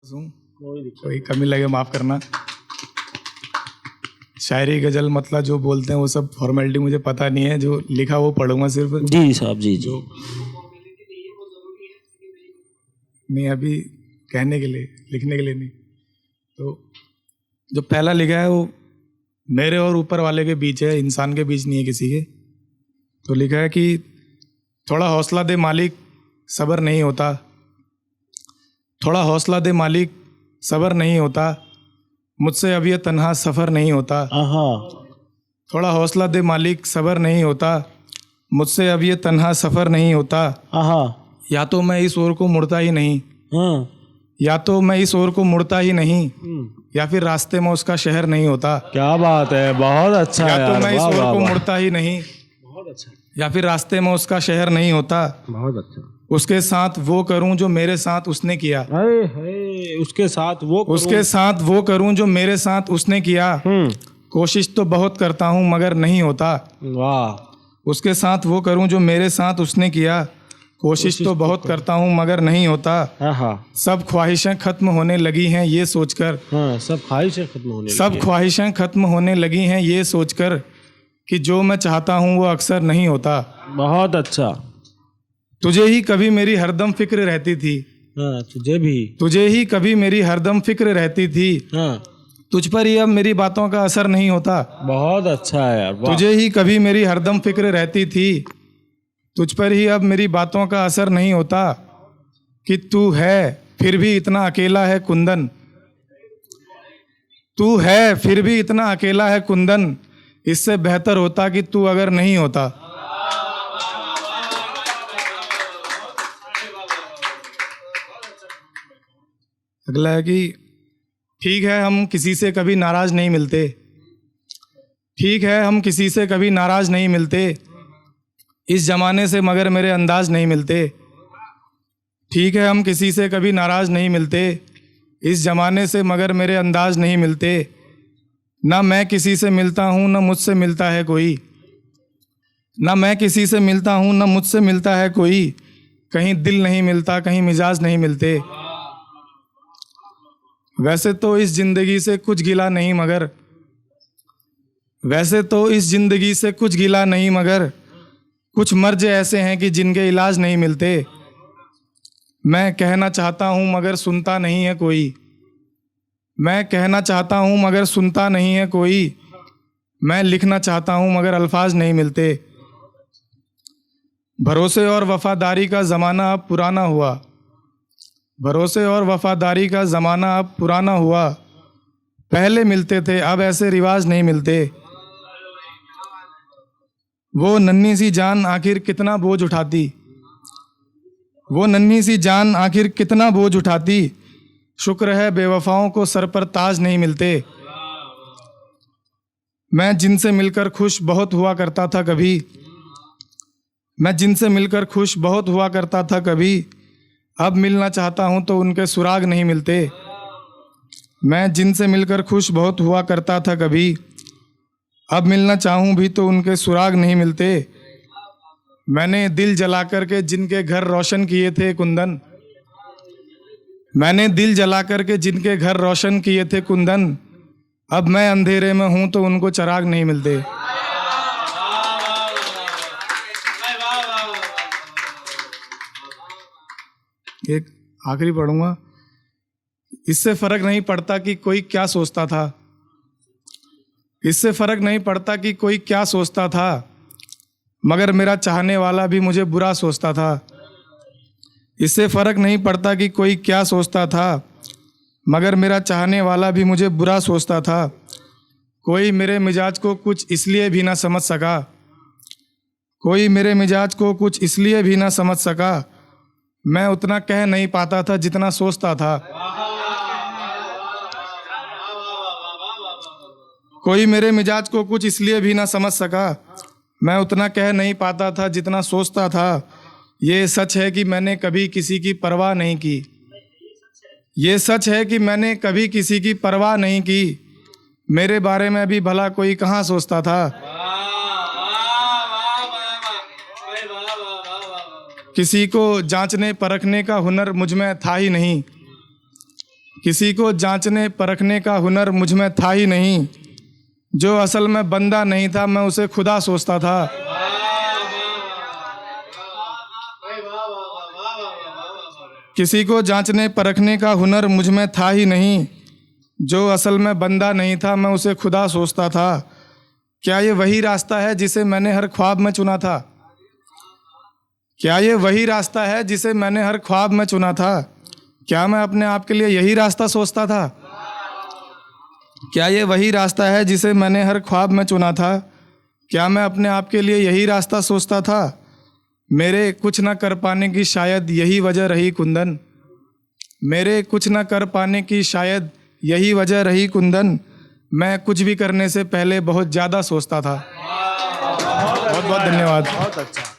कोई कमी लगे माफ़ करना। शायरी गज़ल मतलब जो बोलते हैं वो सब फॉर्मेलिटी मुझे पता नहीं है, जो लिखा वो पढ़ूंगा सिर्फ। जी साहब, जी जी। नहीं अभी कहने के लिए, लिखने के लिए नहीं। तो जो पहला लिखा है वो मेरे और ऊपर वाले के बीच है, इंसान के बीच नहीं है किसी के। तो लिखा है कि थोड़ा हौसला दे मालिक, सब्र नहीं होता। थोड़ा हौसला दे मालिक, सब्र नहीं होता। मुझसे अब ये तन्हा सफ़र नहीं होता। थोड़ा हौसला दे मालिक, सब्र नहीं होता। मुझसे अब ये तन्हा सफ़र नहीं होता। या तो मैं इस ओर को मुड़ता ही नहीं, या तो मैं इस ओर को मुड़ता ही नहीं, या फिर रास्ते में उसका शहर नहीं होता। क्या बात है, बहुत अच्छा या है तो मैं इस वाह, ओर वाह, को वाह। मुड़ता ही नहीं, बहुत अच्छा, या फिर रास्ते में उसका शहर नहीं होता। बहुत अच्छा। उसके साथ वो करूं जो मेरे साथ उसने किया। हाय हाय, उसके साथ वो करूं। उसके साथ वो करूं जो मेरे साथ उसने किया। कोशिश तो बहुत करता हूं मगर नहीं होता। वाह। उसके साथ वो करूं जो मेरे साथ उसने किया। कोशिश तो बहुत करता हूं मगर नहीं होता। सब ख्वाहिशें खत्म होने लगी हैं ये सोचकर। सब ख्वाहिशें खत्म होने लगी सब ख्वाहिशें खत्म होने लगी हैं ये सोचकर कि जो मैं चाहता हूं वो अक्सर नहीं होता। बहुत अच्छा। तुझे ही कभी मेरी हरदम फिक्र रहती थी। तुझे भी। तुझे ही कभी मेरी हरदम फिक्र रहती थी। तुझ पर ही अब मेरी बातों का असर नहीं होता। बहुत अच्छा है यार, वाह। तुझे ही कभी मेरी हरदम फिक्र रहती थी। तुझ पर ही अब मेरी बातों का असर नहीं होता। कि तू है फिर भी इतना अकेला है कुंदन। तू है फिर भी इतना अकेला है कुंदन। इससे बेहतर होता कि तू अगर नहीं होता। अगला है कि ठीक है हम किसी से कभी नाराज नहीं मिलते। ठीक है हम किसी से कभी नाराज नहीं मिलते। इस जमाने से मगर मेरे अंदाज नहीं मिलते। ठीक है हम किसी से कभी नाराज नहीं मिलते। इस जमाने से मगर मेरे अंदाज नहीं मिलते। ना मैं किसी से मिलता हूँ ना मुझसे मिलता है कोई। ना मैं किसी से मिलता हूँ ना मुझसे मिलता है कोई। कहीं दिल नहीं मिलता, कहीं मिजाज नहीं मिलते। वैसे तो इस जिंदगी से कुछ गिला नहीं मगर, वैसे तो इस जिंदगी से कुछ गिला नहीं मगर कुछ मर्ज ऐसे हैं कि जिनके इलाज नहीं मिलते। मैं कहना चाहता हूँ मगर सुनता नहीं है कोई। मैं कहना चाहता हूँ मगर सुनता नहीं है कोई। मैं लिखना चाहता हूँ मगर अल्फाज नहीं मिलते। भरोसे और वफादारी का ज़माना अब पुराना हुआ। भरोसे और वफादारी का ज़माना अब पुराना हुआ। पहले मिलते थे अब ऐसे रिवाज नहीं मिलते। वो नन्ही सी जान आखिर कितना बोझ उठाती। वो नन्ही सी जान आखिर कितना बोझ उठाती। शुक्र है बेवफाओं को सर पर ताज नहीं मिलते। मैं जिनसे मिलकर खुश बहुत हुआ करता था कभी। मैं जिनसे मिलकर खुश बहुत हुआ करता था कभी। अब मिलना चाहता हूँ तो उनके सुराग नहीं मिलते। मैं जिनसे मिलकर खुश बहुत हुआ करता था कभी। अब मिलना चाहूँ भी तो उनके सुराग नहीं मिलते। मैंने दिल जला कर के जिनके घर रोशन किए थे कुंदन। मैंने दिल जला कर के जिनके घर रोशन किए थे कुंदन। अब मैं अंधेरे में हूँ तो उनको चिराग नहीं मिलते। एक आखिरी पढ़ूंगा। इससे फर्क नहीं पड़ता कि कोई क्या सोचता था। इससे फर्क नहीं पड़ता कि कोई क्या सोचता था। मगर मेरा चाहने वाला भी मुझे बुरा सोचता था। इससे फर्क नहीं पड़ता कि कोई क्या सोचता था। मगर मेरा चाहने वाला भी मुझे बुरा सोचता था। कोई मेरे मिजाज को कुछ इसलिए भी ना समझ सका। कोई मेरे मिजाज को कुछ इसलिए भी ना समझ सका। मैं उतना कह नहीं पाता था जितना सोचता था। कोई मेरे मिजाज को कुछ इसलिए भी ना समझ सका। मैं उतना कह नहीं पाता था जितना सोचता था। ये सच है कि मैंने कभी किसी की परवाह नहीं की। ये सच है कि मैंने कभी किसी की परवाह नहीं की। मेरे बारे में भी भला कोई कहाँ सोचता था। किसी को जांचने परखने का हुनर मुझ में था ही नहीं। किसी को जांचने परखने का हुनर मुझ में था ही नहीं, जो असल में बंदा नहीं था मैं उसे खुदा सोचता था। किसी को जांचने परखने का हुनर मुझ में था ही नहीं, जो असल में बंदा नहीं था मैं उसे खुदा सोचता था। क्या ये वही रास्ता है जिसे मैंने हर ख्वाब में चुना था? क्या ये वही रास्ता है जिसे मैंने हर ख्वाब में चुना था? क्या मैं अपने आप के लिए यही रास्ता सोचता था? क्या ये वही रास्ता है जिसे मैंने हर ख्वाब में चुना था? क्या मैं अपने आप के लिए यही रास्ता सोचता था? मेरे कुछ न कर पाने की शायद यही वजह रही कुंदन, मेरे कुछ न कर पाने की शायद यही वजह रही कुंदन, मैं कुछ भी करने से पहले बहुत ज़्यादा सोचता था। बहुत बहुत धन्यवाद। बहुत अच्छा।